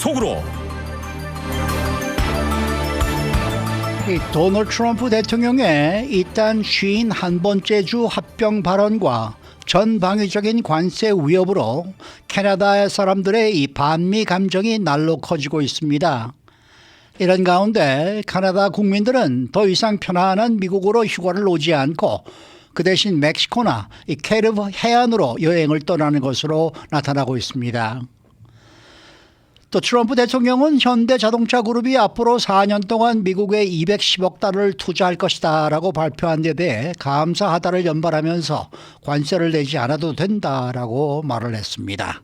속으로. 이 도널드 트럼프 대통령의 일단 51번째 주 합병 발언과 전방위적인 관세 위협으로 캐나다 사람들의 이 반미 감정이 날로 커지고 있습니다. 이런 가운데 캐나다 국민들은 더 이상 편안한 미국으로 휴가를 오지 않고 그 대신 멕시코나 이 캐리브 해안으로 여행을 떠나는 것으로 나타나고 있습니다. 또 트럼프 대통령은 현대자동차 그룹이 앞으로 4년 동안 미국에 210억 달러를 투자할 것이다 라고 발표한 데 대해 감사하다를 연발하면서 관세를 내지 않아도 된다라고 말을 했습니다.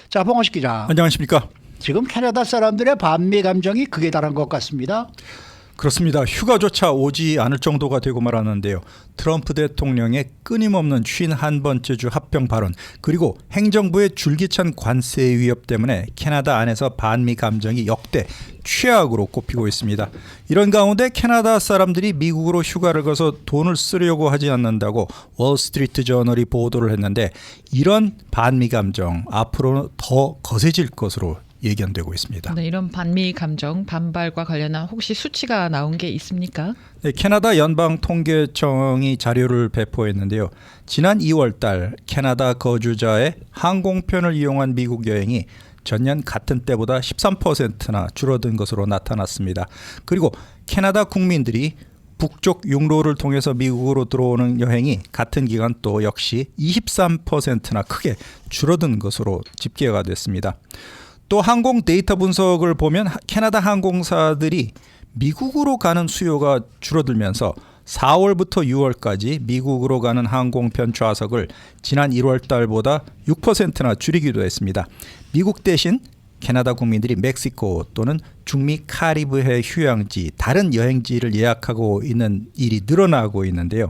자, 봉화식 기자. 안녕하십니까. 지금 캐나다 사람들의 반미 감정이 극에 달한 것 같습니다. 그렇습니다. 휴가조차 오지 않을 정도가 되고 말았는데요. 트럼프 대통령의 끊임없는 51번째 주 합병 발언, 그리고 행정부의 줄기찬 관세 위협 때문에 캐나다 안에서 반미 감정이 역대 최악으로 꼽히고 있습니다. 이런 가운데 캐나다 사람들이 미국으로 휴가를 가서 돈을 쓰려고 하지 않는다고 월스트리트 저널이 보도를 했는데, 이런 반미 감정 앞으로 더 거세질 것으로 예견되고 있습니다. 네, 이런 반미 감정 반발과 관련한 혹시 수치가 나온 게 있습니까? 네, 캐나다 연방통계청이 자료를 배포했는데요. 지난 2월 달 캐나다 거주자의 항공편을 이용한 미국 여행이 전년 같은 때보다 13%나 줄어든 것으로 나타났습니다. 그리고 캐나다 국민들이 북쪽 육로를 통해서 미국으로 들어오는 여행이 같은 기간 또 역시 23%나 크게 줄어든 것으로 집계가 됐습니다. 또 항공 데이터 분석을 보면 캐나다 항공사들이 미국으로 가는 수요가 줄어들면서 4월부터 6월까지 미국으로 가는 항공편 좌석을 지난 1월 달보다 6%나 줄이기도 했습니다. 미국 대신 캐나다 국민들이 멕시코 또는 중미 카리브해 휴양지, 다른 여행지를 예약하고 있는 일이 늘어나고 있는데요.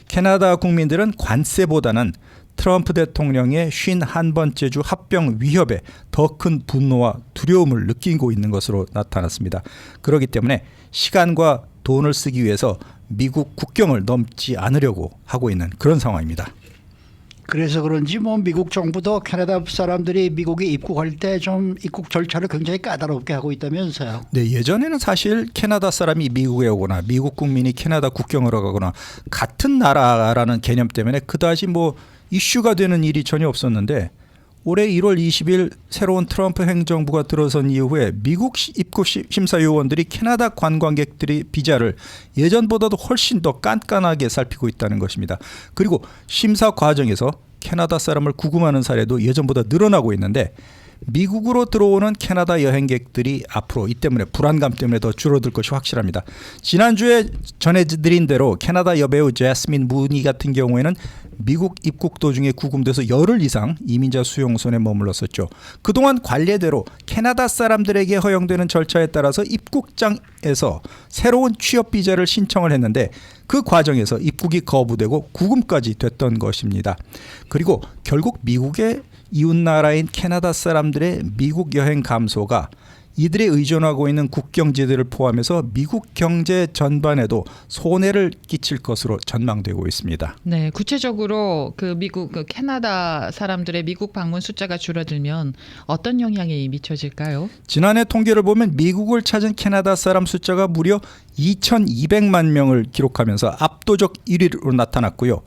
캐나다 국민들은 관세보다는 트럼프 대통령의 51번째 주 합병 위협에 더 큰 분노와 두려움을 느끼고 있는 것으로 나타났습니다. 그렇기 때문에 시간과 돈을 쓰기 위해서 미국 국경을 넘지 않으려고 하고 있는 그런 상황입니다. 그래서 그런지 미국 정부도 캐나다 사람들이 미국에 입국할 때 좀 입국 절차를 굉장히 까다롭게 하고 있다면서요. 네, 예전에는 사실 캐나다 사람이 미국에 오거나 미국 국민이 캐나다 국경으로 가거나 같은 나라라는 개념 때문에 그다지 이슈가 되는 일이 전혀 없었는데, 올해 1월 20일 새로운 트럼프 행정부가 들어선 이후에 미국 입국 심사요원들이 캐나다 관광객들의 비자를 예전보다도 훨씬 더 깐깐하게 살피고 있다는 것입니다. 그리고 심사 과정에서 캐나다 사람을 구금하는 사례도 예전보다 늘어나고 있는데, 미국으로 들어오는 캐나다 여행객들이 앞으로 이 때문에 불안감 때문에 더 줄어들 것이 확실합니다. 지난주에 전해드린 대로 캐나다 여배우 제스민 무니 같은 경우에는 미국 입국 도중에 구금돼서 열흘 이상 이민자 수용소에 머물렀었죠. 그동안 관례대로 캐나다 사람들에게 허용되는 절차에 따라서 입국장에서 새로운 취업 비자를 신청을 했는데, 그 과정에서 입국이 거부되고 구금까지 됐던 것입니다. 그리고 결국 미국의 이웃나라인 캐나다 사람들의 미국 여행 감소가 이들이 의존하고 있는 국경지대를 포함해서 미국 경제 전반에도 손해를 끼칠 것으로 전망되고 있습니다. 네, 구체적으로 캐나다 사람들의 미국 방문 숫자가 줄어들면 어떤 영향이 미쳐질까요? 지난해 통계를 보면 미국을 찾은 캐나다 사람 숫자가 무려 2,200만 명을 기록하면서 압도적 1위로 나타났고요.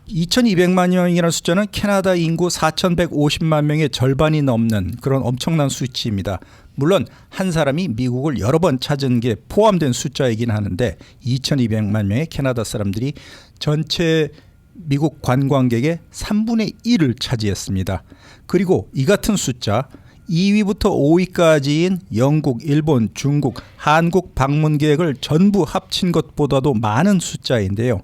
2,200만 명이라는 숫자는 캐나다 인구 4,150만 명의 절반이 넘는 그런 엄청난 수치입니다. 물론 한 사람이 미국을 여러 번 찾은 게 포함된 숫자이긴 하는데 2,200만 명의 캐나다 사람들이 전체 미국 관광객의 3분의 1을 차지했습니다. 그리고 이 같은 숫자 2위부터 5위까지인 영국, 일본, 중국, 한국 방문 계획을 전부 합친 것보다도 많은 숫자인데요.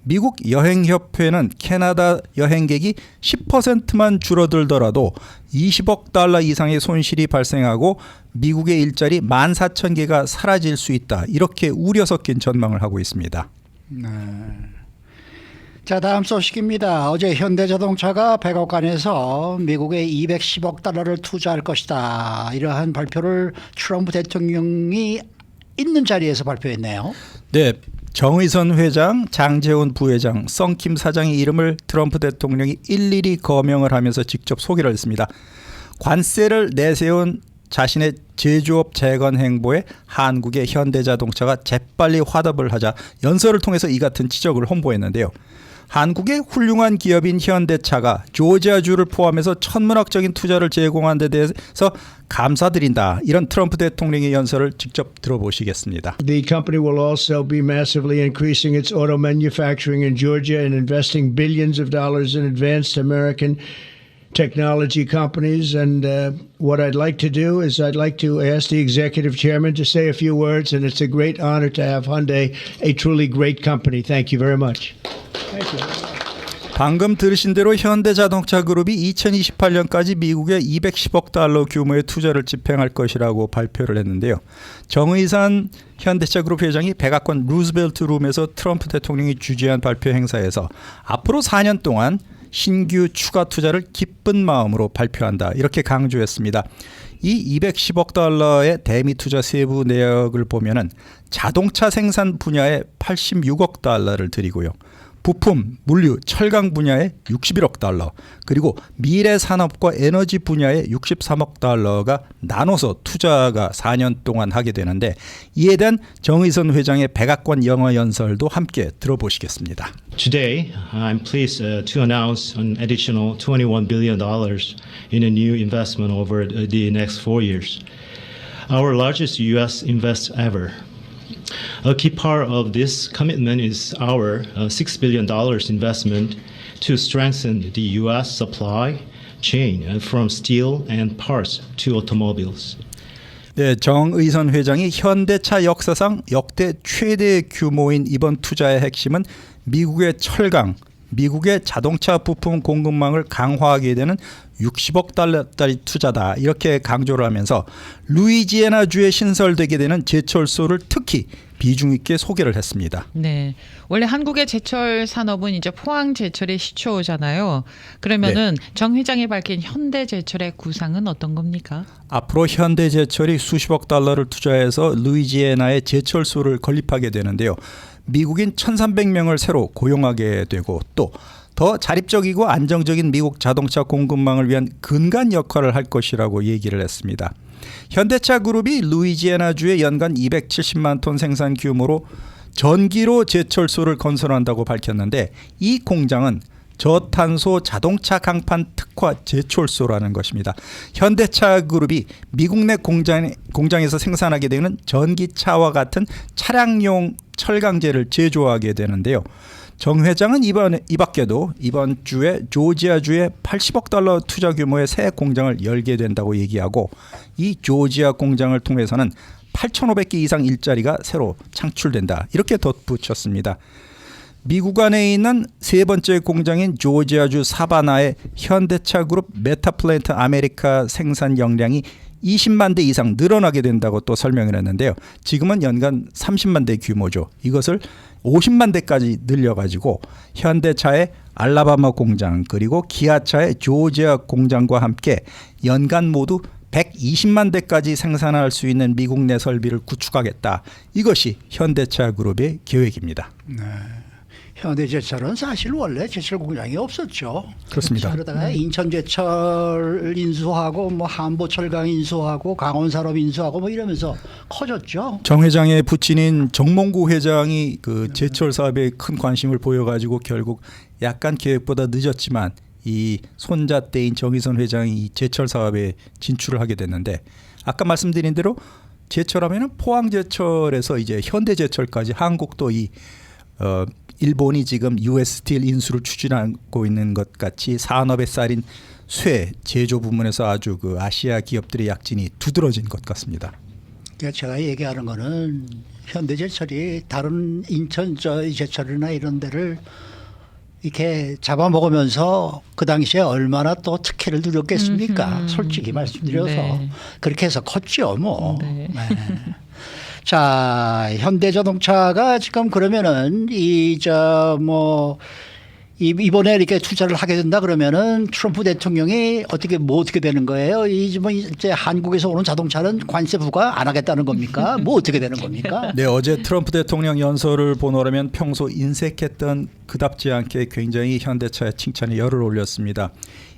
미국 여행협회는 캐나다 여행객이 10%만 줄어들더라도 20억 달러 이상의 손실이 발생하고 미국의 일자리 14,000개가 사라질 수 있다, 이렇게 우려 섞인 전망을 하고 있습니다. 네. 자, 다음 소식입니다. 어제 현대자동차가 백악관에서 미국에 210억 달러를 투자할 것이다, 이러한 발표를 트럼프 대통령이 있는 자리에서 발표했네요. 네. 정의선 회장, 장재훈 부회장, 썬킴 사장의 이름을 트럼프 대통령이 일일이 거명을 하면서 직접 소개를 했습니다. 관세를 내세운 자신의 제조업 재건 행보에 한국의 현대자동차가 재빨리 화답을 하자 연설을 통해서 이 같은 지적을 홍보했는데요. 한국의 훌륭한 기업인 현대차가 조지아주를 포함해서 천문학적인 투자를 제공한 데 대해서 감사드린다. 이런 트럼프 대통령의 연설을 직접 들어보시겠습니다. The company will also be massively increasing its auto manufacturing in Georgia and investing billions of dollars in advanced American technology companies. And what I'd like to do is I'd like to ask the executive chairman to say a few words. And it's a great honor to have Hyundai, a truly great company. Thank you very much. 방금 들으신 대로 현대자동차 그룹이 2028년까지 미국에 210억 달러 규모의 투자를 집행할 것이라고 발표를 했는데요. 정의산 현대차 그룹 회장이 백악관 루즈벨트 룸에서 트럼프 대통령이 주재한 발표 행사에서 앞으로 4년 동안 신규 추가 투자를 기쁜 마음으로 발표한다. 이렇게 강조했습니다. 이 210억 달러의 대미 투자 세부 내역을 보면은 자동차 생산 분야에 86억 달러를 들이고요. 부품, 물류, 철강 분야에 61억 달러, 그리고 미래 산업과 에너지 분야에 63억 달러가 나눠서 투자가 4년 동안 하게 되는데 이에 대한 정의선 회장의 백악관 영어 연설도 함께 들어보시겠습니다. Today, I'm pleased to announce an additional $21 billion in a new investment over the next 4 years, our largest U.S. invest ever. A key part of this commitment is our $6 billion investment to strengthen the U.S. supply chain from steel and parts to automobiles. 네, 정의선 회장이 현대차 역사상 역대 최대 규모인 이번 투자의 핵심은 미국의 철강, 미국의 자동차 부품 공급망을 강화하게 되는 60억 달러짜리 투자다. 이렇게 강조를 하면서 루이지애나주에 신설되게 되는 제철소를 특히 비중 있게 소개를 했습니다. 네, 원래 한국의 제철 산업은 이제 포항 제철의 시초잖아요. 그러면은 정 회장이 밝힌 현대제철의 구상은 어떤 겁니까? 앞으로 현대제철이 수십억 달러를 투자해서 루이지애나에 제철소를 건립하게 되는데요. 미국인 1,300명을 새로 고용하게 되고 또 더 자립적이고 안정적인 미국 자동차 공급망을 위한 근간 역할을 할 것이라고 얘기를 했습니다. 현대차 그룹이 루이지애나주에 연간 270만 톤 생산 규모로 전기로 제철소를 건설한다고 밝혔는데 이 공장은 저탄소 자동차 강판 특화 제철소라는 것입니다. 현대차 그룹이 미국 내 공장에서 생산하게 되는 전기차와 같은 차량용 철강제를 제조하게 되는데요. 정 회장은 이 밖에도 이번 주에 조지아주에 80억 달러 투자 규모의 새 공장을 열게 된다고 얘기하고 이 조지아 공장을 통해서는 8,500개 이상 일자리가 새로 창출된다. 이렇게 덧붙였습니다. 미국 안에 있는 세 번째 공장인 조지아주 사바나의 현대차 그룹 메타플랜트 아메리카 생산 역량이 20만 대 이상 늘어나게 된다고 또 설명을 했는데요. 지금은 연간 30만 대 규모죠. 이것을 50만 대까지 늘려가지고 현대차의 알라바마 공장 그리고 기아차의 조지아 공장과 함께 연간 모두 120만 대까지 생산할 수 있는 미국 내 설비를 구축하겠다. 이것이 현대차 그룹의 계획입니다. 네. 현대제철은 사실 원래 제철 공장이 없었죠. 그렇습니다. 그러다가 인천제철 인수하고 뭐 한보철강 인수하고 강원산업 인수하고 뭐 이러면서 커졌죠. 정 회장의 부친인 정몽구 회장이 그 제철 사업에 큰 관심을 보여가지고 결국 약간 계획보다 늦었지만 이 손자 때인 정의선 회장이 이 제철 사업에 진출을 하게 됐는데 아까 말씀드린 대로 제철하면은 포항제철에서 이제 현대제철까지 한국도 일본이 지금 US 스틸 인수를 추진하고 있는 것 같이 산업의 쌀인 쇠 제조 부문에서 아주 그 아시아 기업들의 약진이 두드러진 것 같습니다. 제가 얘기하는 거는 현대제철이 다른 인천 제철이나 이런 데를 이렇게 잡아먹으면서 그 당시에 얼마나 또 특혜를 누렸겠습니까? 솔직히 말씀드려서 네. 그렇게 해서 컸죠, 뭐. 네. 네. 자, 현대자동차가 지금 그러면은 이번에 이렇게 투자를 하게 된다 그러면은 트럼프 대통령이 어떻게 되는 거예요? 이제 한국에서 오는 자동차는 관세 부과 안 하겠다는 겁니까? 뭐 어떻게 되는 겁니까? 네, 어제 트럼프 대통령 연설을 보노라면 평소 인색했던 그답지 않게 굉장히 현대차의 칭찬에 열을 올렸습니다.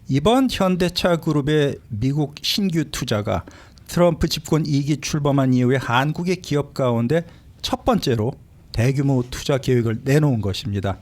이번 현대차 그룹의 미국 신규 투자가 트럼프 집권 2기 출범한 이후에 한국의 기업 가운데 첫 번째로 대규모 투자 계획을 내놓은 것입니다.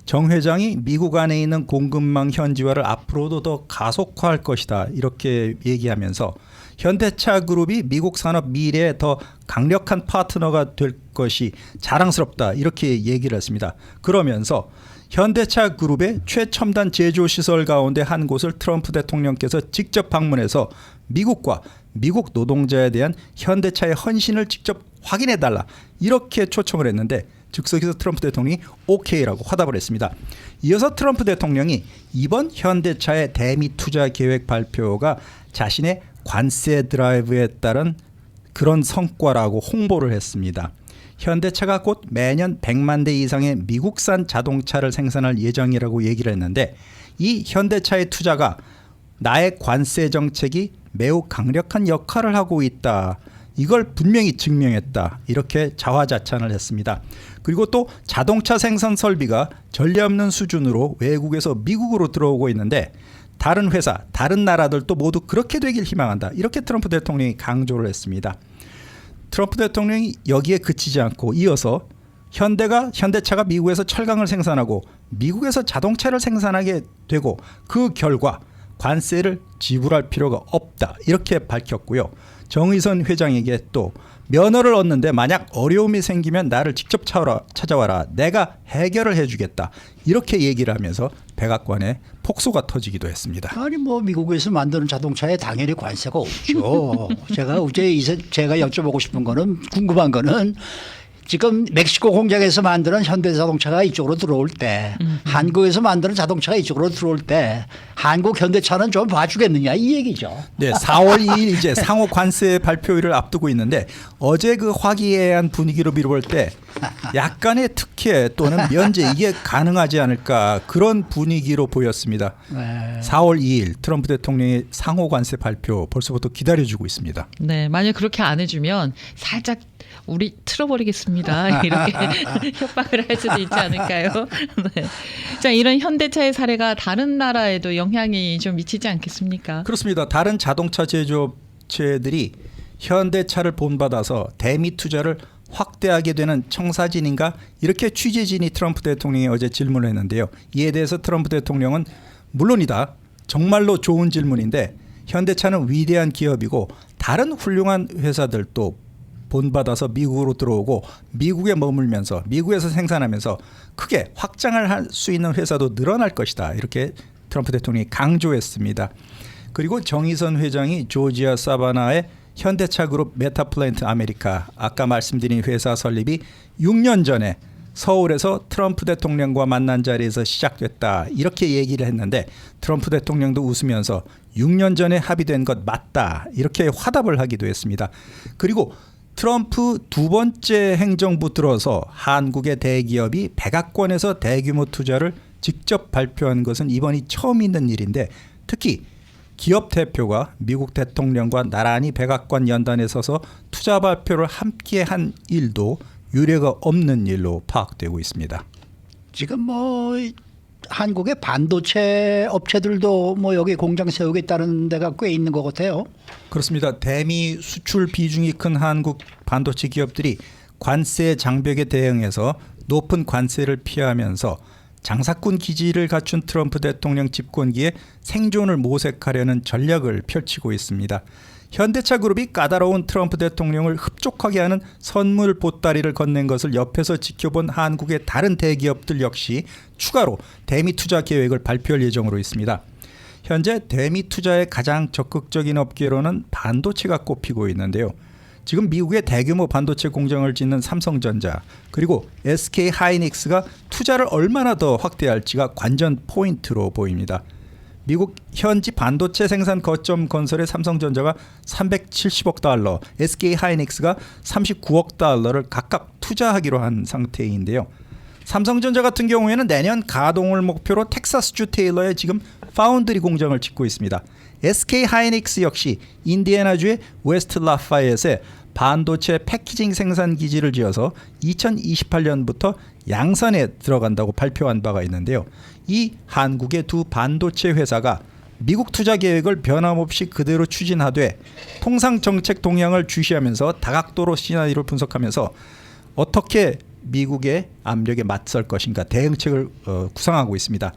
정 회장이 미국 안에 있는 공급망 현지화를 앞으로도 더 가속화할 것이다 이렇게 얘기하면서 현대차 그룹이 미국 산업 미래에 더 강력한 파트너가 될 것이 자랑스럽다 이렇게 얘기를 했습니다. 그러면서 현대차 그룹의 최첨단 제조 시설 가운데 한 곳을 트럼프 대통령께서 직접 방문해서 미국과 미국 노동자에 대한 현대차의 헌신을 직접 확인해달라 이렇게 초청을 했는데 즉석에서 트럼프 대통령이 오케이라고 화답을 했습니다. 이어서 트럼프 대통령이 이번 현대차의 대미 투자 계획 발표가 자신의 관세 드라이브에 따른 그런 성과라고 홍보를 했습니다. 현대차가 곧 매년 100만 대 이상의 미국산 자동차를 생산할 예정이라고 얘기를 했는데 이 현대차의 투자가 나의 관세 정책이 매우 강력한 역할을 하고 있다. 이걸 분명히 증명했다. 이렇게 자화자찬을 했습니다. 그리고 또 자동차 생산 설비가 전례 없는 수준으로 외국에서 미국으로 들어오고 있는데 다른 회사, 다른 나라들도 모두 그렇게 되길 희망한다. 이렇게 트럼프 대통령이 강조를 했습니다. 트럼프 대통령이 여기에 그치지 않고 이어서 현대차가 미국에서 철강을 생산하고 미국에서 자동차를 생산하게 되고 그 결과 관세를 지불할 필요가 없다. 이렇게 밝혔고요. 정의선 회장에게 또 면허를 얻는데 만약 어려움이 생기면 나를 직접 찾아와라. 내가 해결을 해주겠다. 이렇게 얘기를 하면서 백악관에 폭소가 터지기도 했습니다. 아니 뭐 미국에서 만드는 자동차에 당연히 관세가 없죠. 제가 여쭤보고 싶은 거는 궁금한 거는 지금 멕시코 공장에서 만드는 현대자동차가 이쪽으로 들어올 때 한국에서 만드는 자동차가 이쪽으로 들어올 때 한국 현대차는 좀 봐주겠느냐 이 얘기죠. 네, 4월 2일 이제 상호 관세 발표일을 앞두고 있는데 어제 그 화기애애한 분위기로 미뤄볼 때 약간의 특혜 또는 면제 이게 가능하지 않을까 그런 분위기로 보였습니다. 네. 4월 2일 트럼프 대통령의 상호 관세 발표 벌써부터 기다려주고 있습니다. 네, 만약 그렇게 안 해주면 살짝 우리 틀어버리겠습니다. 이렇게 협박을 할 수도 있지 않을까요? 네. 자, 이런 현대차의 사례가 다른 나라에도 영향이 좀 미치지 않겠습니까? 그렇습니다. 다른 자동차 제조업체들이 현대차를 본받아서 대미 투자를 확대하게 되는 청사진인가 이렇게 취재진이 트럼프 대통령이 어제 질문을 했는데요. 이에 대해서 트럼프 대통령은 물론이다. 정말로 좋은 질문인데 현대차는 위대한 기업이고 다른 훌륭한 회사들도 본받아서 미국으로 들어오고 미국에 머물면서 미국에서 생산하면서 크게 확장을 할 수 있는 회사도 늘어날 것이다. 이렇게 트럼프 대통령이 강조했습니다. 그리고 정의선 회장이 조지아 사바나의 현대차 그룹 메타플랜트 아메리카 아까 말씀드린 회사 설립이 6년 전에 서울에서 트럼프 대통령과 만난 자리에서 시작됐다. 이렇게 얘기를 했는데 트럼프 대통령도 웃으면서 6년 전에 합의된 것 맞다. 이렇게 화답을 하기도 했습니다. 그리고 트럼프 두 번째 행정부 들어서 한국의 대기업이 백악관에서 대규모 투자를 직접 발표한 것은 이번이 처음 있는 일인데 특히 기업 대표가 미국 대통령과 나란히 백악관 연단에 서서 투자 발표를 함께 한 일도 유례가 없는 일로 파악되고 있습니다. 지금 뭐 한국의 반도체 업체들도 뭐 여기 공장 세우겠다는 데가 꽤 있는 것 같아요. 그렇습니다. 대미 수출 비중이 큰 한국 반도체 기업들이 관세 장벽에 대응해서 높은 관세를 피하면서 장사꾼 기질을 갖춘 트럼프 대통령 집권기에 생존을 모색하려는 전략을 펼치고 있습니다. 현대차 그룹이 까다로운 트럼프 대통령을 흡족하게 하는 선물 보따리를 건넨 것을 옆에서 지켜본 한국의 다른 대기업들 역시 추가로 대미 투자 계획을 발표할 예정으로 있습니다. 현재 대미 투자에 가장 적극적인 업계로는 반도체가 꼽히고 있는데요. 지금 미국의 대규모 반도체 공장을 짓는 삼성전자 그리고 SK 하이닉스가 투자를 얼마나 더 확대할지가 관전 포인트로 보입니다. 미국 현지 반도체 생산 거점 건설에 삼성전자가 370억 달러, SK 하이닉스가 39억 달러를 각각 투자하기로 한 상태인데요. 삼성전자 같은 경우에는 내년 가동을 목표로 텍사스주 테일러에 지금 파운드리 공장을 짓고 있습니다. SK 하이닉스 역시 인디애나주의 웨스트 라파얏에 반도체 패키징 생산 기지를 지어서 2028년부터 양산에 들어간다고 발표한 바가 있는데요. 이 한국의 두 반도체 회사가 미국 투자 계획을 변함없이 그대로 추진하되 통상 정책 동향을 주시하면서 다각도로 시나리오를 분석하면서 어떻게 미국의 압력에 맞설 것인가 대응책을 구상하고 있습니다.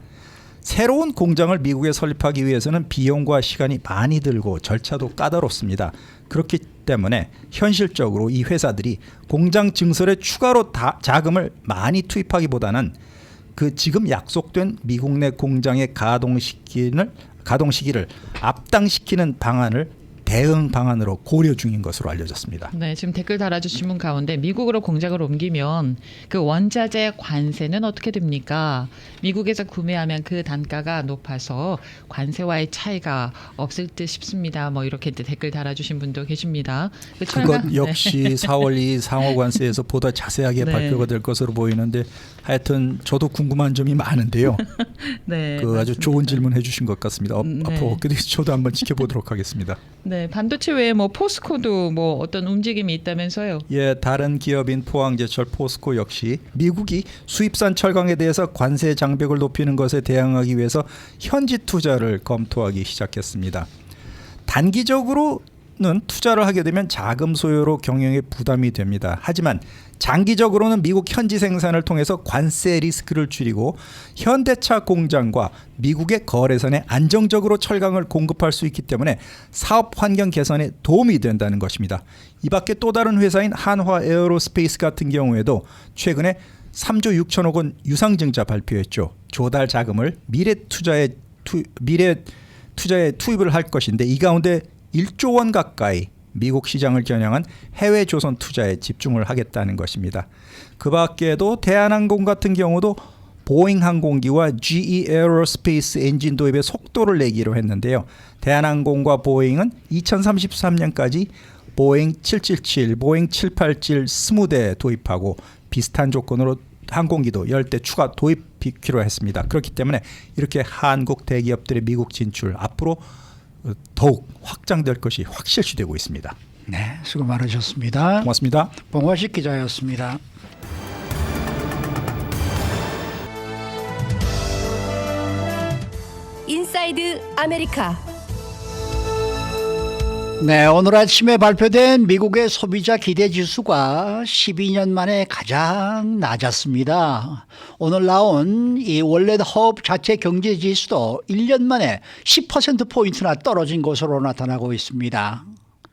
새로운 공장을 미국에 설립하기 위해서는 비용과 시간이 많이 들고 절차도 까다롭습니다. 그렇기 때문에 현실적으로 이 회사들이 공장 증설에 추가로 자금을 많이 투입하기보다는 그 지금 약속된 미국 내 공장의 가동 시기를 앞당시키는 방안을 대응 방안으로 고려 중인 것으로 알려졌습니다. 네, 지금 댓글 달아주신 분 가운데 미국으로 공장을 옮기면 그 원자재 관세는 어떻게 됩니까? 미국에서 구매하면 그 단가가 높아서 관세와의 차이가 없을 듯 싶습니다. 뭐 이렇게 댓글 달아주신 분도 계십니다. 그것 역시 4월 2일 상호관세에서 보다 자세하게 네. 발표가 될 것으로 보이는데 하여튼 저도 궁금한 점이 많은데요. 네, 그 아주 좋은 질문 해주신 것 같습니다. 네. 앞으로 어떻게 저도 한번 지켜보도록 하겠습니다. 네, 반도체 외에 뭐 포스코도 뭐 어떤 움직임이 있다면서요? 예, 다른 기업인 포항제철 포스코 역시 미국이 수입산 철강에 대해서 관세 장벽을 높이는 것에 대응하기 위해서 현지 투자를 검토하기 시작했습니다. 단기적으로는 투자를 하게 되면 자금 소요로 경영에 부담이 됩니다. 하지만 장기적으로는 미국 현지 생산을 통해서 관세 리스크를 줄이고 현대차 공장과 미국의 거래선에 안정적으로 철강을 공급할 수 있기 때문에 사업 환경 개선에 도움이 된다는 것입니다. 이 밖에 또 다른 회사인 한화 에어로스페이스 같은 경우에도 최근에 3조 6천억 원 유상증자 발표했죠. 조달 자금을 미래 투자에 투입을 할 것인데 이 가운데 1조 원 가까이 미국 시장을 겨냥한 해외 조선 투자에 집중을 하겠다는 것입니다. 그 밖에도 대한항공 같은 경우도 보잉 항공기와 GE 에어로스페이스 엔진 도입의 속도를 내기로 했는데요. 대한항공과 보잉은 2033년까지 보잉 777, 보잉 787 20대 도입하고 비슷한 조건으로 항공기도 10대 추가 도입하기로 했습니다. 그렇기 때문에 이렇게 한국 대기업들의 미국 진출 앞으로 더욱 확장될 것이 확실시되고 있습니다. 네, 수고 많으셨습니다. 고맙습니다. 봉화식 기자였습니다. 인사이드 아메리카. 네, 오늘 아침에 발표된 미국의 소비자 기대 지수가 12년 만에 가장 낮았습니다. 오늘 나온 이 월렛 허업 자체 경제 지수도 1년 만에 10%포인트나 떨어진 것으로 나타나고 있습니다.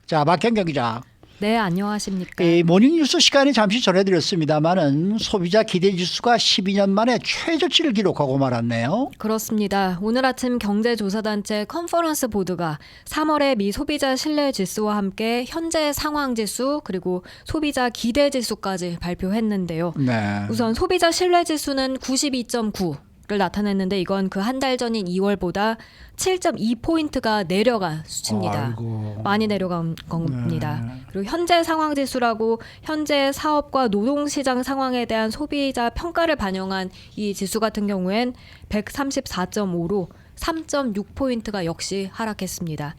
자, 박현경 기자. 네, 안녕하십니까. 이 모닝뉴스 시간에 잠시 전해드렸습니다마는 소비자 기대 지수가 12년 만에 최저치를 기록하고 말았네요. 그렇습니다. 오늘 아침 경제조사단체 컨퍼런스 보드가 3월의 미 소비자 신뢰 지수와 함께 현재 상황 지수 그리고 소비자 기대 지수까지 발표했는데요. 네. 우선 소비자 신뢰 지수는 92.9를 나타냈는데 이건 그 한 달 전인 2월보다 7.2포인트가 내려간 수치입니다. 아이고. 많이 내려간 겁니다. 그리고 현재 상황 지수라고 현재 사업과 노동시장 상황에 대한 소비자 평가를 반영한 이 지수 같은 경우엔 134.5로 3.6포인트가 역시 하락했습니다.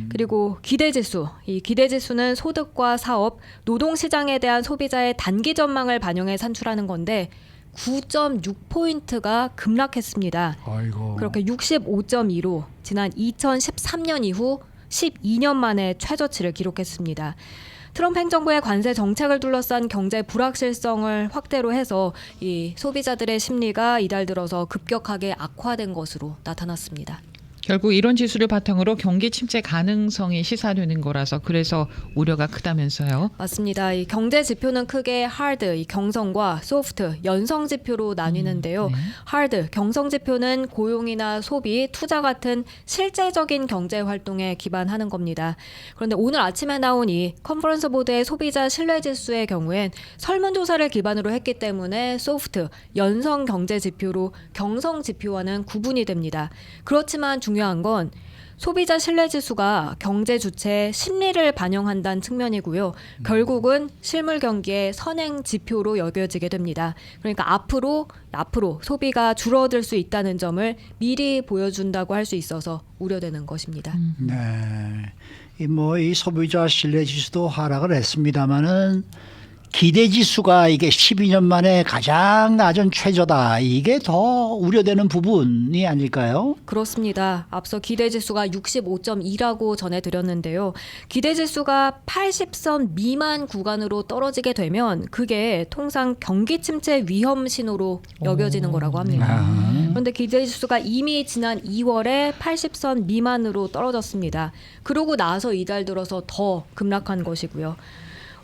그리고 기대지수, 이 기대지수는 소득과 사업, 노동시장에 대한 소비자의 단기 전망을 반영해 산출하는 건데 9.6포인트가 급락했습니다. 아이고. 그렇게 65.2로 지난 2013년 이후 12년 만에 최저치를 기록했습니다. 트럼프 행정부의 관세 정책을 둘러싼 경제 불확실성을 확대로 해서 이 소비자들의 심리가 이달 들어서 급격하게 악화된 것으로 나타났습니다. 결국 이런 지수를 바탕으로 경기 침체 가능성이 시사되는 거라서 그래서 우려가 크다면서요. 맞습니다. 이 경제 지표는 크게 하드, 이 경성과 소프트, 연성 지표로 나뉘는데요. 네. 하드, 경성 지표는 고용이나 소비, 투자 같은 실제적인 경제 활동에 기반하는 겁니다. 그런데 오늘 아침에 나온 이 컨퍼런스 보드의 소비자 신뢰 지수의 경우엔 설문조사를 기반으로 했기 때문에 소프트, 연성 경제 지표로 경성 지표와는 구분이 됩니다. 그렇지만 중요한 건 소비자 신뢰 지수가 경제 주체의 심리를 반영한다는 측면이고요. 결국은 실물 경기의 선행 지표로 여겨지게 됩니다. 그러니까 앞으로 소비가 줄어들 수 있다는 점을 미리 보여준다고 할 수 있어서 우려되는 것입니다. 네. 이 소비자 신뢰 지수도 하락을 했습니다마는 기대지수가 이게 12년 만에 가장 낮은 최저다. 이게 더 우려되는 부분이 아닐까요? 그렇습니다. 앞서 기대지수가 65.2라고 전해드렸는데요. 기대지수가 80선 미만 구간으로 떨어지게 되면 그게 통상 경기 침체 위험 신호로 여겨지는 거라고 합니다. 그런데 기대지수가 이미 지난 2월에 80선 미만으로 떨어졌습니다. 그러고 나서 이달 들어서 더 급락한 것이고요.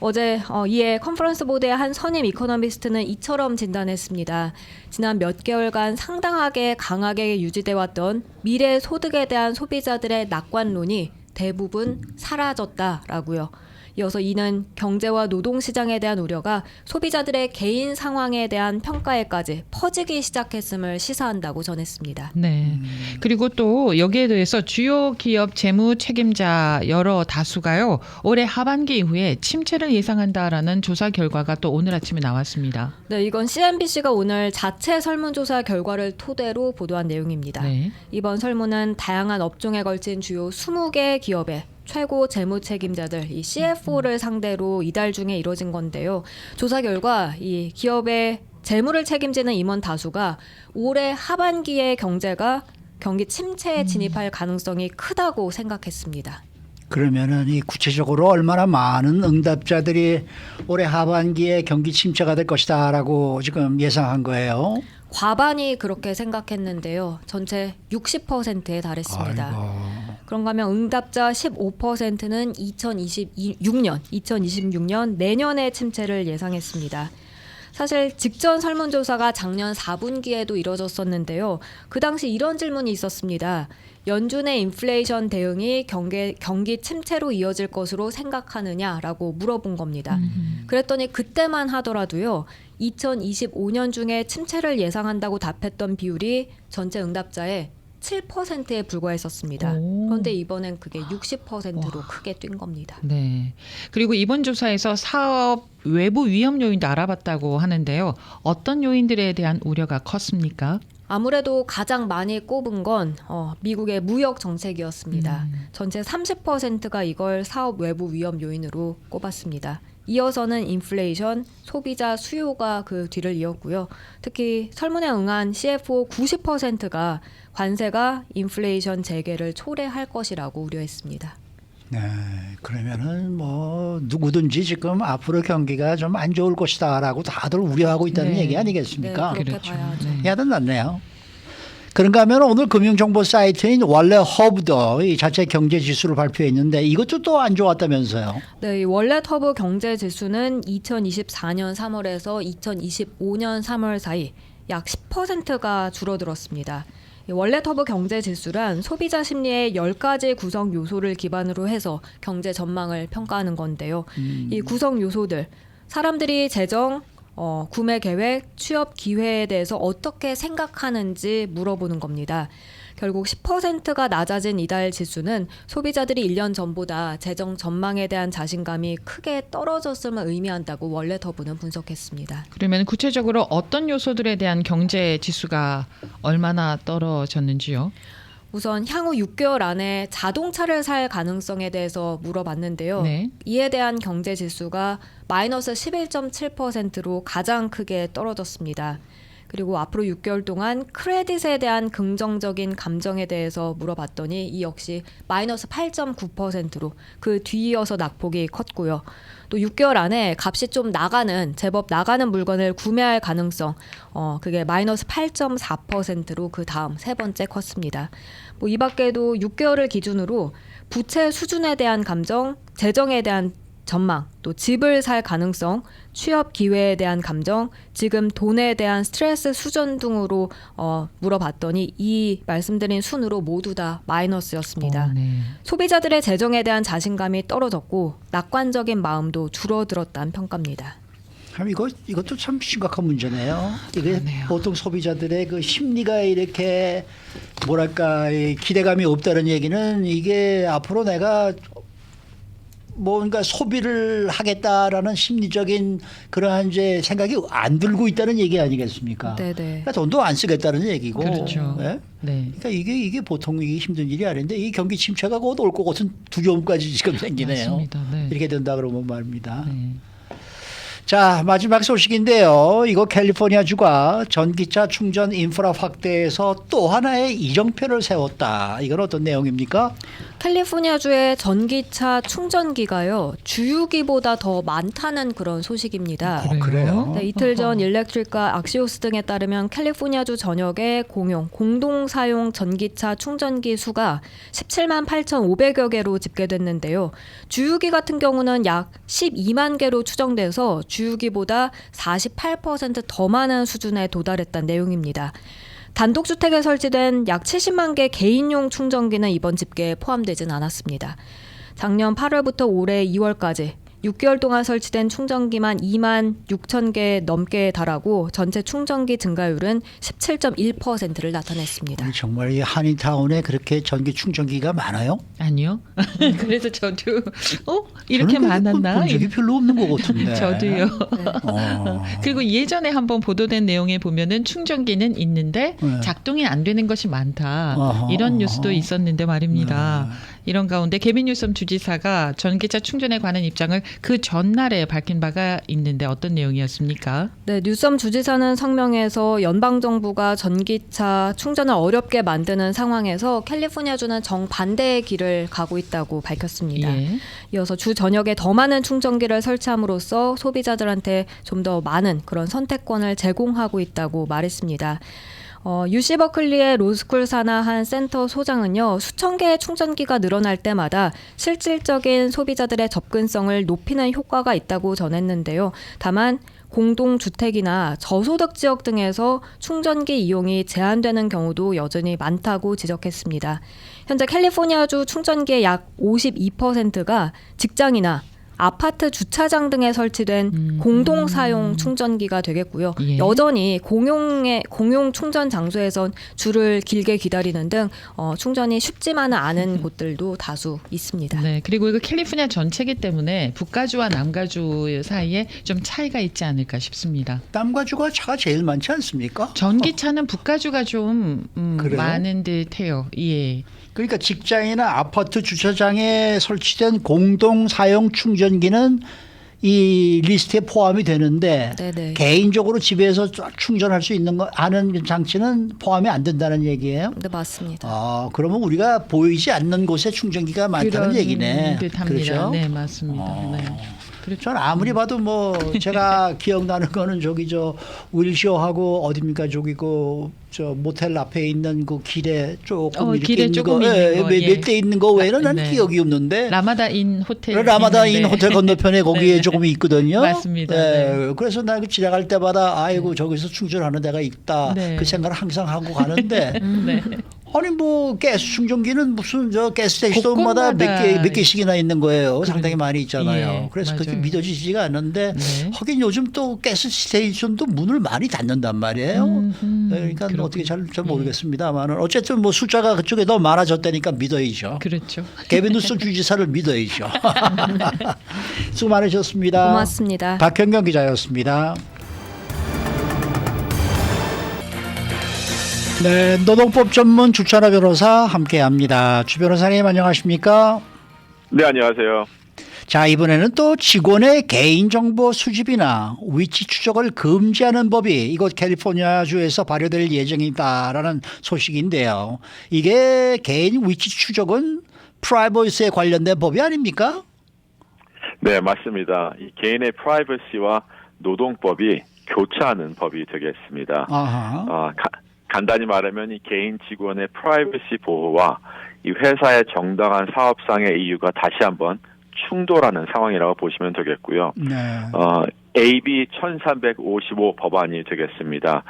어제 이에 컨퍼런스 보드의 한 선임 이코노미스트는 이처럼 진단했습니다. 지난 몇 개월간 상당하게 강하게 유지돼 왔던 미래 소득에 대한 소비자들의 낙관론이 대부분 사라졌다라고요. 이어서 이는 경제와 노동시장에 대한 우려가 소비자들의 개인 상황에 대한 평가에까지 퍼지기 시작했음을 시사한다고 전했습니다. 네. 그리고 또 여기에 대해서 주요 기업 재무 책임자 여러 다수가요. 올해 하반기 이후에 침체를 예상한다라는 조사 결과가 또 오늘 아침에 나왔습니다. 네, 이건 CNBC가 오늘 자체 설문조사 결과를 토대로 보도한 내용입니다. 네. 이번 설문은 다양한 업종에 걸친 주요 20개 기업의 최고 재무 책임자들, 이 CFO를 상대로 이달 중에 이뤄진 건데요. 조사 결과 이 기업의 재무를 책임지는 임원 다수가 올해 하반기에 경제가 경기 침체에 진입할 가능성이 크다고 생각했습니다. 그러면은 이 구체적으로 얼마나 많은 응답자들이 올해 하반기에 경기 침체가 될 것이다라고 지금 예상한 거예요? 과반이 그렇게 생각했는데요. 전체 60%에 달했습니다. 아이고. 그런가 하면 응답자 15%는 2026년 내년의 침체를 예상했습니다. 사실 직전 설문조사가 작년 4분기에도 이뤄졌었는데요. 그 당시 이런 질문이 있었습니다. 연준의 인플레이션 대응이 경기 침체로 이어질 것으로 생각하느냐라고 물어본 겁니다. 그랬더니 그때만 하더라도요. 2025년 중에 침체를 예상한다고 답했던 비율이 전체 응답자의 7%에 불과했었습니다. 오. 그런데 이번엔 그게 60%로 크게 뛴 겁니다. 네. 그리고 이번 조사에서 사업 외부 위험 요인도 알아봤다고 하는데요. 어떤 요인들에 대한 우려가 컸습니까? 아무래도 가장 많이 꼽은 건 미국의 무역 정책이었습니다. 전체 30%가 이걸 사업 외부 위험 요인으로 꼽았습니다. 이어서는 인플레이션, 소비자 수요가 그 뒤를 이었고요. 특히 설문에 응한 CFO 90%가 관세가 인플레이션 재개를 초래할 것이라고 우려했습니다. 네, 그러면은 뭐 누구든지 지금 앞으로 경기가 좀 안 좋을 것이다라고 다들 우려하고 있다는 네. 얘기 아니겠습니까? 네, 그렇게 그렇죠. 봐야죠. 네. 야단 났네요. 그런가 하면 오늘 금융정보 사이트인 원래 허브도 이 자체 경제 지수를 발표했는데 이것도 또 안 좋았다면서요? 네, 이 월렛 허브 경제 지수는 2024년 3월에서 2025년 3월 사이 약 10%가 줄어들었습니다. 이 월렛 허브 경제 지수란 소비자 심리의 10가지 구성 요소를 기반으로 해서 경제 전망을 평가하는 건데요. 이 구성 요소들, 사람들이 재정, 구매 계획, 취업 기회에 대해서 어떻게 생각하는지 물어보는 겁니다. 결국 10%가 낮아진 이달 지수는 소비자들이 1년 전보다 재정 전망에 대한 자신감이 크게 떨어졌음을 의미한다고 월렛 허브는 분석했습니다. 그러면 구체적으로 어떤 요소들에 대한 경제 지수가 얼마나 떨어졌는지요? 우선 향후 6개월 안에 자동차를 살 가능성에 대해서 물어봤는데요. 네. 이에 대한 경제 지수가 마이너스 11.7%로 가장 크게 떨어졌습니다. 그리고 앞으로 6개월 동안 크레딧에 대한 긍정적인 감정에 대해서 물어봤더니 이 역시 마이너스 8.9%로 그 뒤이어서 낙폭이 컸고요. 또 6개월 안에 값이 좀 제법 나가는 물건을 구매할 가능성, 그게 마이너스 8.4%로 그 다음 세 번째 컸습니다. 뭐 이 밖에도 6개월을 기준으로 부채 수준에 대한 감정, 재정에 대한 전망, 또 집을 살 가능성, 취업 기회에 대한 감정, 지금 돈에 대한 스트레스 수준 등으로 물어봤더니 이 말씀드린 순으로 모두 다 마이너스였습니다. 네. 소비자들의 재정에 대한 자신감이 떨어졌고 낙관적인 마음도 줄어들었다는 평가입니다. 참 이것도 참 심각한 문제네요. 이게 그러네요. 보통 소비자들의 그 심리가 이렇게 뭐랄까 이 기대감이 없다는 얘기는 이게 앞으로 내가 뭔가 소비를 하겠다라는 심리적인 그러한 이제 생각이 안 들고 있다는 얘기 아니겠습니까? 네네. 그러니까 돈도 안 쓰겠다는 얘기고. 그렇죠. 네? 네. 그러니까 이게 보통 이게 힘든 일이 아닌데 이 경기 침체가 곧 올 것 같은 두려움까지 지금 생기네요. 맞습니다. 네. 이렇게 된다 그러면 말입니다. 네. 자. 자, 마지막 소식인데요. 이거 캘리포니아주가 전기차 충전 인프라 확대에서 또 하나의 이정표를 세웠다. 이건 어떤 내용입니까? 캘리포니아주의 전기차 충전기가요, 주유기보다 더 많다는 그런 소식입니다. 그래요? 네, 이틀 전 일렉트릭과 악시오스 등에 따르면 캘리포니아주 전역의 공동 사용 전기차 충전기 수가 17만 8,500여 개로 집계됐는데요. 주유기 같은 경우는 약 12만 개로 추정돼서 주유기보다 48%더 많은 수준에 도달했다는 내용입니다. 단독주택에 설치된 약 70만 개 개인용 충전기는 이번 집계에 포함되진 않았습니다. 작년 8월부터 올해 2월까지 6개월 동안 설치된 충전기만 2만 6천 개 넘게 달하고 전체 충전기 증가율은 17.1%를 나타냈습니다. 정말 이 한인타운에 그렇게 전기 충전기가 많아요? 아니요. 그래서 저도 이렇게 많았나? 본 적이 별로 없는 것 같은데. 저도요. 어. 그리고 예전에 한번 보도된 내용에 보면은 충전기는 있는데 네. 작동이 안 되는 것이 많다. 아하, 이런 뉴스도 아하. 있었는데 말입니다. 이런 가운데 개빈 뉴섬 주지사가 전기차 충전에 관한 입장을 그 전날에 밝힌 바가 있는데 어떤 내용이었습니까? 네, 뉴섬 주지사는 성명에서 연방정부가 전기차 충전을 어렵게 만드는 상황에서 캘리포니아주는 정반대의 길을 가고 있다고 밝혔습니다. 예. 이어서 주 전역에 더 많은 충전기를 설치함으로써 소비자들한테 좀 더 많은 그런 선택권을 제공하고 있다고 말했습니다. UC 버클리의 로스쿨 산하 한 센터 소장은요, 수천 개의 충전기가 늘어날 때마다 실질적인 소비자들의 접근성을 높이는 효과가 있다고 전했는데요. 다만 공동주택이나 저소득 지역 등에서 충전기 이용이 제한되는 경우도 여전히 많다고 지적했습니다. 현재 캘리포니아주 충전기의 약 52%가 직장이나 아파트 주차장 등에 설치된 공동 사용 충전기가 되겠고요. 예. 여전히 공용 충전 장소에선 줄을 길게 기다리는 등 충전이 쉽지만은 않은 곳들도 다수 있습니다. 네, 그리고 이거 캘리포니아 전체이기 때문에 북가주와 남가주 사이에 좀 차이가 있지 않을까 싶습니다. 남가주가 차가 제일 많지 않습니까? 전기차는 북가주가 좀 그래요? 많은 듯해요. 예. 그러니까 직장이나 아파트 주차장에 설치된 공동 사용 충전기는 이 리스트에 포함이 되는데 네네. 개인적으로 집에서 충전할 수 있는 거 하는 장치는 포함이 안 된다는 얘기예요. 네, 맞습니다. 그러면 우리가 보이지 않는 곳에 충전기가 많다는 그런 얘기네. 듯합니다. 그렇죠? 네, 맞습니다. 네. 전 아무리 봐도 뭐 제가 기억나는 거는 저기 저 윌쇼하고 어딥니까 저기 저 모텔 앞에 있는 그 길에 조금 이렇게 길에 있는 조금 거, 있는 거, 예. 몇 대 있는 거 외에는 난 네. 기억이 없는데. 라마다인 호텔 라마다인 있는데. 호텔 건너편에 거기에 네. 조금 있거든요. 맞습니다. 네. 그래서 나 지나갈 때마다 아이고 저기서 충전하는 데가 있다. 네. 그 생각을 항상 하고 가는데 네. 아니 뭐 가스 충전기는 무슨 저 가스 스테이션마다 곳곳마다 몇 개씩이나 있는 거예요. 상당히 많이 있잖아요. 예, 그래서 그렇게 맞아요. 믿어지지가 않는데 네. 하긴 요즘 또 가스 스테이션도 문을 많이 닫는단 말이에요. 그러니까 그렇군요. 어떻게 잘 모르겠습니다만 어쨌든 뭐 숫자가 그쪽에 더 많아졌다니까 믿어야죠. 그렇죠. 개빈 뉴섬 주지사를 믿어야죠. 수고 많으셨습니다. 고맙습니다. 박현경 기자였습니다. 네, 노동법 전문 주찬호 변호사 함께합니다. 주 변호사님 안녕하십니까? 네, 안녕하세요. 자, 이번에는 또 직원의 개인정보 수집이나 위치 추적을 금지하는 법이 이곳 캘리포니아주에서 발효될 예정이다라는 소식인데요. 이게 개인 위치 추적은 프라이버시에 관련된 법이 아닙니까? 네, 맞습니다. 이 개인의 프라이버시와 노동법이 교차하는 법이 되겠습니다. 아하. 간단히 말하면 이 개인 직원의 프라이버시 보호와 이 회사의 정당한 사업상의 이유가 다시 한번 충돌하는 상황이라고 보시면 되겠고요. 네. AB 1355 법안이 되겠습니다.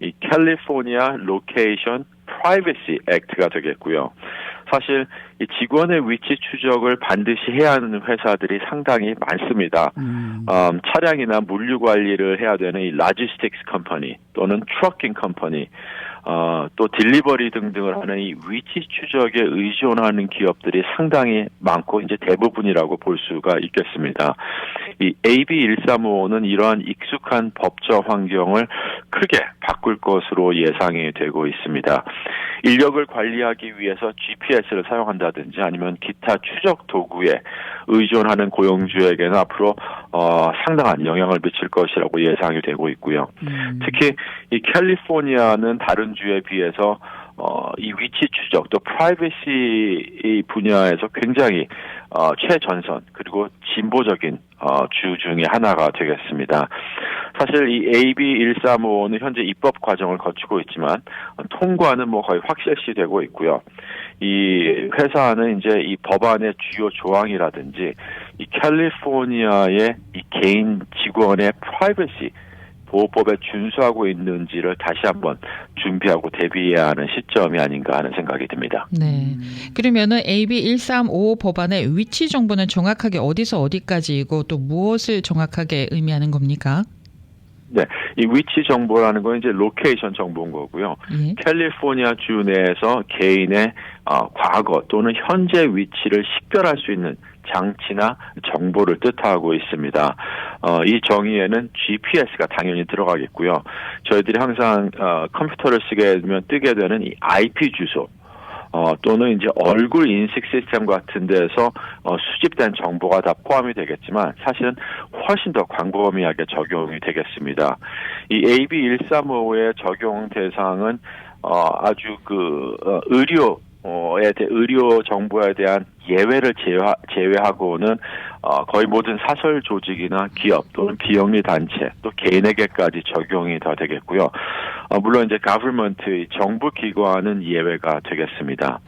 이 캘리포니아 로케이션 프라이버시 액트가 되겠고요. 사실 이 직원의 위치 추적을 반드시 해야 하는 회사들이 상당히 많습니다. 차량이나 물류 관리를 해야 되는 이 로지스틱스 컴퍼니 또는 트러킹 컴퍼니, 또 딜리버리 등등을 하는 이 위치 추적에 의존하는 기업들이 상당히 많고 이제 대부분이라고 볼 수가 있겠습니다. 이 AB1355는 이러한 익숙한 법적 환경을 크게 바꿀 것으로 예상이 되고 있습니다. 인력을 관리하기 위해서 GPS를 사용한다든지 아니면 기타 추적 도구에 의존하는 고용주에게는 앞으로 상당한 영향을 미칠 것이라고 예상이 되고 있고요. 특히 이 캘리포니아는 다른 주에 비해서 이 위치 추적 또 프라이버시 분야에서 굉장히 최전선 그리고 진보적인 주 중에 하나가 되겠습니다. 사실 이 AB1355는 현재 입법 과정을 거치고 있지만 통과는 뭐 거의 확실시 되고 있고요. 이 회사는 이제 이 법안의 주요 조항이라든지 이 캘리포니아의 이 개인 직원의 프라이버시 보호법에 준수하고 있는지를 다시 한번 준비하고 대비해야 하는 시점이 아닌가 하는 생각이 듭니다. 네. 그러면은 AB1355 법안의 위치 정보는 정확하게 어디서 어디까지이고 또 무엇을 정확하게 의미하는 겁니까? 네, 이 위치 정보라는 건 이제 로케이션 정보인 거고요. 예. 캘리포니아 주 내에서 개인의 과거 또는 현재 위치를 식별할 수 있는 장치나 정보를 뜻하고 있습니다. 이 정의에는 GPS가 당연히 들어가겠고요. 저희들이 항상 컴퓨터를 쓰게 되면 뜨게 되는 이 IP 주소 또는 이제 얼굴 인식 시스템 같은 데서 수집된 정보가 다 포함이 되겠지만 사실은 훨씬 더 광범위하게 적용이 되겠습니다. 이 AB1355의 적용 대상은 아주 의료 정보에 대한 예외를 제외하고는 거의 모든 사설 조직이나 기업 또는 비영리 단체 또 개인에게까지 적용이 다 되겠고요. 물론 이제 government의 정부 기관은 예외가 되겠습니다.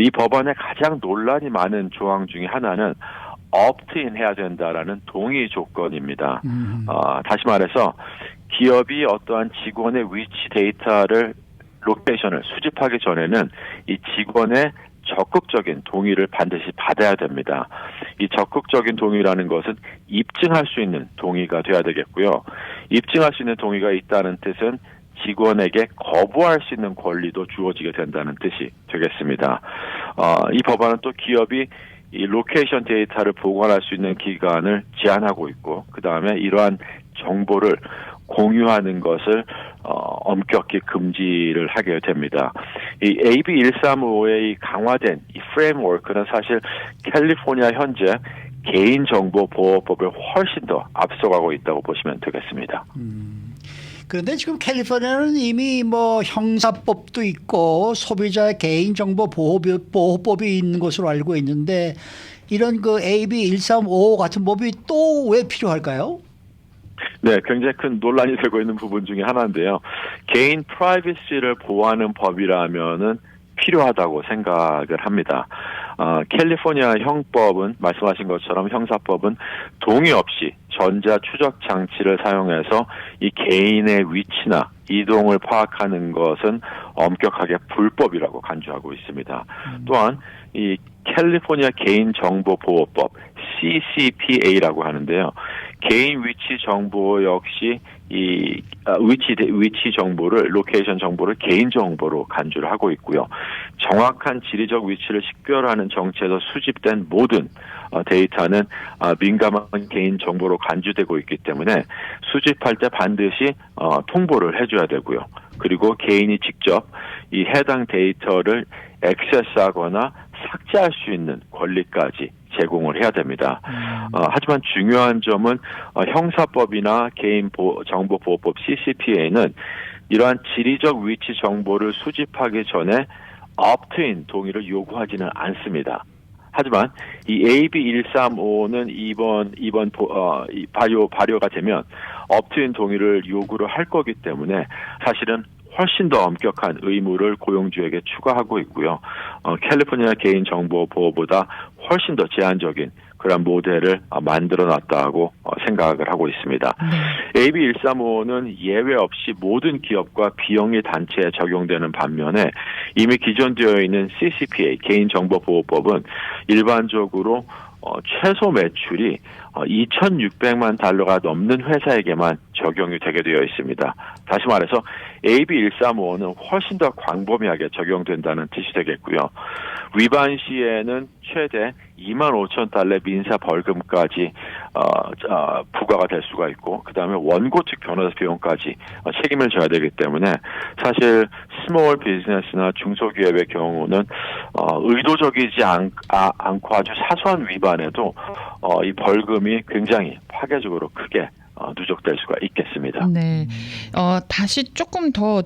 이 법안의 가장 논란이 많은 조항 중에 하나는 opt-in 해야 된다라는 동의 조건입니다. 다시 말해서 기업이 어떠한 직원의 위치 데이터를 로케이션을 수집하기 전에는 이 직원의 적극적인 동의를 반드시 받아야 됩니다. 이 적극적인 동의라는 것은 입증할 수 있는 동의가 돼야 되겠고요. 입증할 수 있는 동의가 있다는 뜻은 직원에게 거부할 수 있는 권리도 주어지게 된다는 뜻이 되겠습니다. 이 법안은 또 기업이 이 로케이션 데이터를 보관할 수 있는 기간을 제한하고 있고 그 다음에 이러한 정보를 공유하는 것을 엄격히 금지를 하게 됩니다. 이 AB1355의 강화된 이 프레임워크는 사실 캘리포니아 현재 개인정보보호법을 훨씬 더 앞서가고 있다고 보시면 되겠습니다. 그런데 지금 캘리포니아는 이미 뭐 형사법도 있고 소비자의 개인정보 보호법이 있는 것으로 알고 있는데 이런 그 AB1355 같은 법이 또 왜 필요할까요? 네, 굉장히 큰 논란이 되고 있는 부분 중에 하나인데요. 개인 프라이버시를 보호하는 법이라면은 필요하다고 생각을 합니다. 캘리포니아 형법은 말씀하신 것처럼 형사법은 동의 없이 전자 추적 장치를 사용해서 이 개인의 위치나 이동을 파악하는 것은 엄격하게 불법이라고 간주하고 있습니다. 또한 이 캘리포니아 개인정보보호법 CCPA라고 하는데요. 개인 위치 정보 역시 이 위치 정보를 로케이션 정보를 개인 정보로 간주를 하고 있고요. 정확한 지리적 위치를 식별하는 정체에서 수집된 모든 데이터는 민감한 개인 정보로 간주되고 있기 때문에 수집할 때 반드시 통보를 해줘야 되고요. 그리고 개인이 직접 이 해당 데이터를 액세스하거나 삭제할 수 있는 권리까지 제공을 해야 됩니다. 하지만 중요한 점은 형사법이나 개인정보보호법 CCPA는 이러한 지리적 위치 정보를 수집하기 전에 opt-in 동의를 요구하지는 않습니다. 하지만 이 AB1355는 이번 발효가 되면 opt-in 동의를 요구를 할 거기 때문에 사실은 훨씬 더 엄격한 의무를 고용주에게 추가하고 있고요. 캘리포니아 개인정보보호보다 훨씬 더 제한적인 그런 모델을 만들어놨다고 생각을 하고 있습니다. AB1355는 예외 없이 모든 기업과 비영리 단체에 적용되는 반면에 이미 기존되어 있는 CCPA 개인정보보호법은 일반적으로 최소 매출이 $2,600만 넘는 회사에게만 적용이 되게 되어 있습니다. 다시 말해서 AB 135는 훨씬 더 광범위하게 적용된다는 뜻이 되겠고요. 위반 시에는 최대 25,000달러 민사 벌금까지 부과가 될 수가 있고, 그 다음에 원고 측 변호사 비용까지 책임을 져야 되기 때문에 사실 스몰 비즈니스나 중소기업의 경우는 의도적이지 않고 아주 사소한 위반에도 이 벌금이 굉장히 파괴적으로 크게 누적될 수가 있겠습니다. 네. 다시 조금 더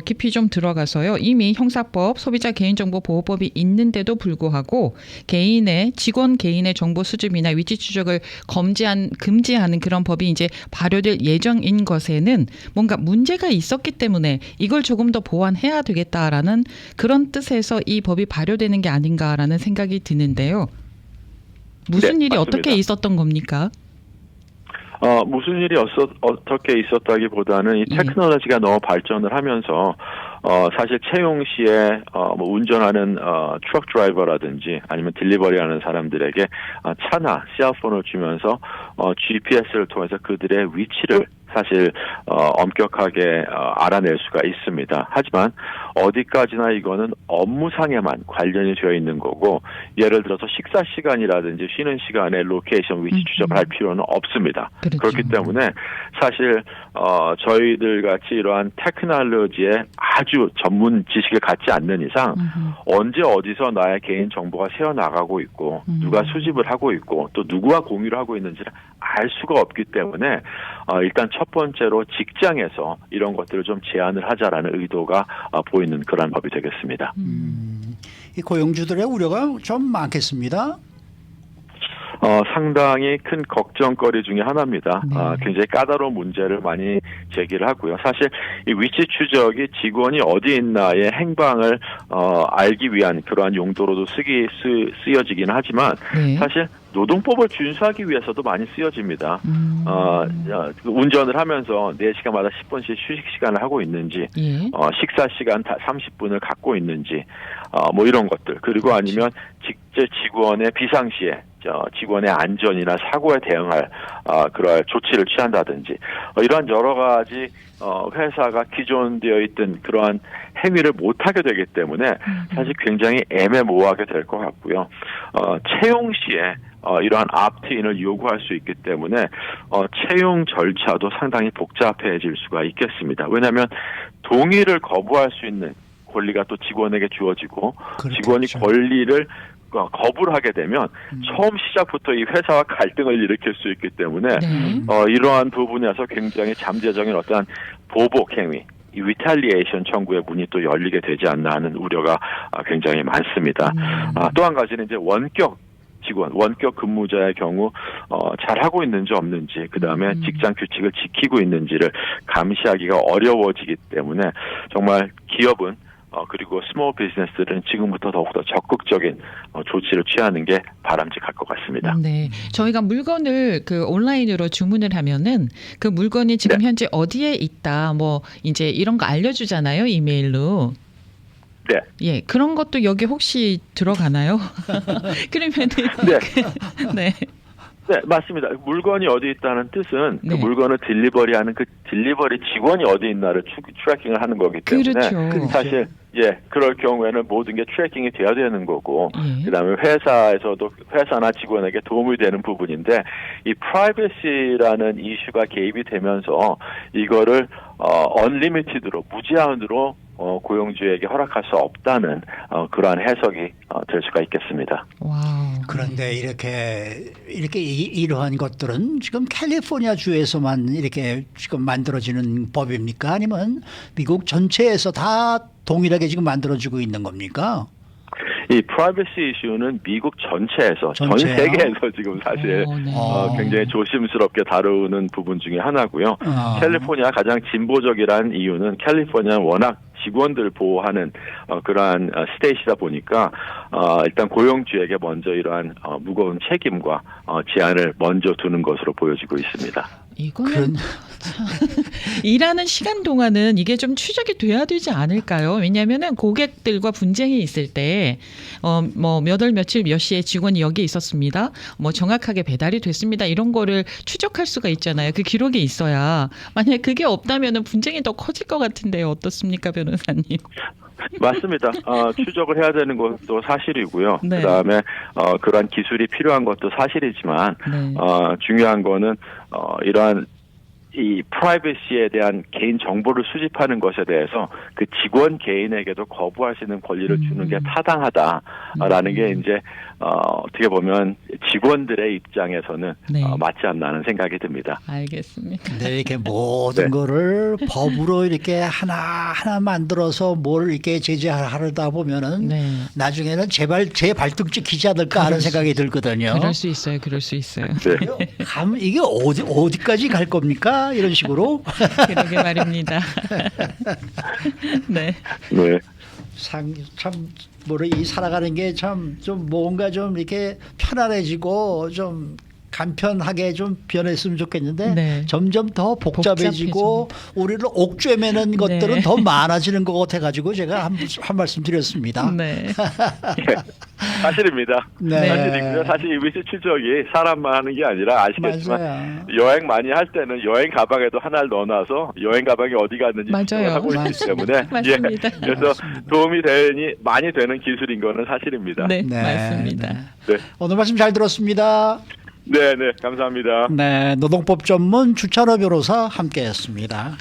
깊이 좀 들어가서요. 이미 형사법, 소비자 개인정보보호법이 있는데도 불구하고 직원 개인의 정보 수집이나 위치 추적을 금지하는 그런 법이 이제 발효될 예정인 것에는 뭔가 문제가 있었기 때문에 이걸 조금 더 보완해야 되겠다라는 그런 뜻에서 이 법이 발효되는 게 아닌가라는 생각이 드는데요. 무슨 네, 일이 맞습니다. 어떻게 있었던 겁니까? 무슨 일이 어떻게 있었다기보다는 이 테크놀로지가 너무 발전을 하면서 사실 채용 시에 뭐 운전하는 트럭 드라이버라든지 아니면 딜리버리하는 사람들에게 차나 셀폰을 주면서 GPS를 통해서 그들의 위치를 사실 엄격하게 알아낼 수가 있습니다. 하지만 어디까지나 이거는 업무상에만 관련이 되어 있는 거고, 예를 들어서 식사 시간이라든지 쉬는 시간에 로케이션 위치 추적을 할 필요는 없습니다. 그렇죠. 그렇기 때문에 사실 저희들 같이 이러한 테크놀로지에 아주 전문 지식을 갖지 않는 이상 언제 어디서 나의 개인 정보가 새어나가고 있고 누가 수집을 하고 있고 또 누구와 공유를 하고 있는지를 알 수가 없기 때문에 일단 첫 번째로 직장에서 이런 것들을 좀 제한을 하자라는 의도가 보이는 그런 법이 되겠습니다. 이 고용주들의 우려가 좀 많겠습니다. 상당히 큰 걱정거리 중에 하나입니다. 네. 굉장히 까다로운 문제를 많이 제기를 하고요. 사실 이 위치 추적이 직원이 어디 있나의 행방을 알기 위한 그러한 용도로도 쓰여지기는 하지만 네. 사실 노동법을 준수하기 위해서도 많이 쓰여집니다. 운전을 하면서 4시간마다 10분씩 휴식 시간을 하고 있는지, 예. 식사 시간 30분을 갖고 있는지, 뭐 이런 것들. 그리고 아니면 직원의 비상시에 직원의 안전이나 사고에 대응할 그럴 조치를 취한다든지 이러한 여러 가지 회사가 기존되어 있던 그러한 행위를 못하게 되기 때문에 사실 굉장히 애매모호하게 될 것 같고요. 채용 시에 이러한 옵트인을 요구할 수 있기 때문에 채용 절차도 상당히 복잡해질 수가 있겠습니다. 왜냐하면 동의를 거부할 수 있는 권리가 또 직원에게 주어지고 그렇겠죠. 직원이 권리를 거부를 하게 되면 처음 시작부터 이 회사와 갈등을 일으킬 수 있기 때문에 네. 이러한 부분에서 굉장히 잠재적인 어떠한 보복 행위, 이 리탈리에이션 청구의 문이 또 열리게 되지 않나 하는 우려가 굉장히 많습니다. 또 한 가지는 이제 원격 근무자의 경우 잘하고 있는지 없는지, 그다음에 직장 규칙을 지키고 있는지를 감시하기가 어려워지기 때문에 정말 기업은 그리고 스몰 비즈니스들은 지금부터 더욱더 적극적인 조치를 취하는 게 바람직할 것 같습니다. 네, 저희가 물건을 온라인으로 주문을 하면은 그 물건이 지금 네. 현재 어디에 있다, 뭐 이제 이런 거 알려주잖아요, 이메일로. 네. 예, 그런 것도 여기 혹시 들어가나요? 그러면은 네. 네, 맞습니다. 물건이 어디 있다는 뜻은 네. 그 물건을 딜리버리하는 그 딜리버리 직원이 어디 있나를 트래킹을 하는 거기 때문에 그렇죠. 사실 그럴 경우에는 모든 게 트래킹이 돼야 되는 거고 예. 그다음에 회사에서도 회사나 직원에게 도움이 되는 부분인데 이 프라이버시라는 이슈가 개입이 되면서 이거를 언리미티드로 무제한으로 고용주에게 허락할 수 없다는 그러한 해석이 될 수가 있겠습니다. 와우. 그런데 이렇게 이러한 것들은 지금 캘리포니아 주에서만 이렇게 지금 만들어지는 법입니까? 아니면 미국 전체에서 다 동일하게 지금 만들어지고 있는 겁니까? 이 프라이버시 이슈는 미국 전체에서 전 전체요? 세계에서 지금 사실 네. 굉장히 조심스럽게 다루는 부분 중에 하나고요. 캘리포니아 가장 진보적이라는 이유는 캘리포니아는 워낙 직원들 보호하는 그러한 스테이트다 보니까 일단 고용주에게 먼저 이러한 무거운 책임과 제한을 먼저 두는 것으로 보여지고 있습니다. 이거는 일하는 시간 동안은 이게 좀 추적이 돼야 되지 않을까요? 왜냐하면은 고객들과 분쟁이 있을 때, 뭐 몇 월 며칠 몇 시에 직원이 여기 있었습니다. 뭐 정확하게 배달이 됐습니다. 이런 거를 추적할 수가 있잖아요. 그 기록이 있어야. 만약에 그게 없다면은 분쟁이 더 커질 것 같은데요. 어떻습니까, 변호사님? 맞습니다. 추적을 해야 되는 것도 사실이고요. 네. 그다음에 그러한 기술이 필요한 것도 사실이지만 네. 중요한 거는 이러한 이 프라이버시에 대한 개인 정보를 수집하는 것에 대해서 그 직원 개인에게도 거부할 수 있는 권리를 주는 게 타당하다라는 게 이제 어떻게 보면 직원들의 입장에서는 네. 맞지 않나 하는 생각이 듭니다. 알겠습니다. 네, 이렇게 모든 네. 거를 법으로 이렇게 하나 만들어서 뭘 이렇게 제재하다 보면은 네. 나중에는 제 발등 찍히지 않을까 하는 생각이 들거든요. 그럴 수 있어요. 그럴 수 있어요. 네. 이게 어디까지 갈 겁니까? 이런 식으로. 그러게 말입니다. 네. 네. 이 살아가는 게 참 좀 뭔가 좀 이렇게 편안해지고 좀 간편하게 좀 변했으면 좋겠는데 네. 점점 더 복잡해지고 우리를 옥죄매는 것들은 네. 더 많아지는 것 같아가지고 제가 한 말씀 드렸습니다. 네. 사실입니다. 네. 사실이고요. 사실 이 위치 추적이 사람만 하는 게 아니라 아시겠지만 맞아요. 여행 많이 할 때는 여행 가방에도 하나를 넣어놔서 여행 가방이 어디 갔는지 맞아요. 추적을 하고 있기 때문에 맞습니다. 예, 그래서 도움이 많이 되는 기술인 거는 사실입니다. 네, 네, 맞습니다. 네. 오늘 말씀 잘 들었습니다. 네, 감사합니다. 네, 노동법 전문 주찬호 변호사 함께했습니다.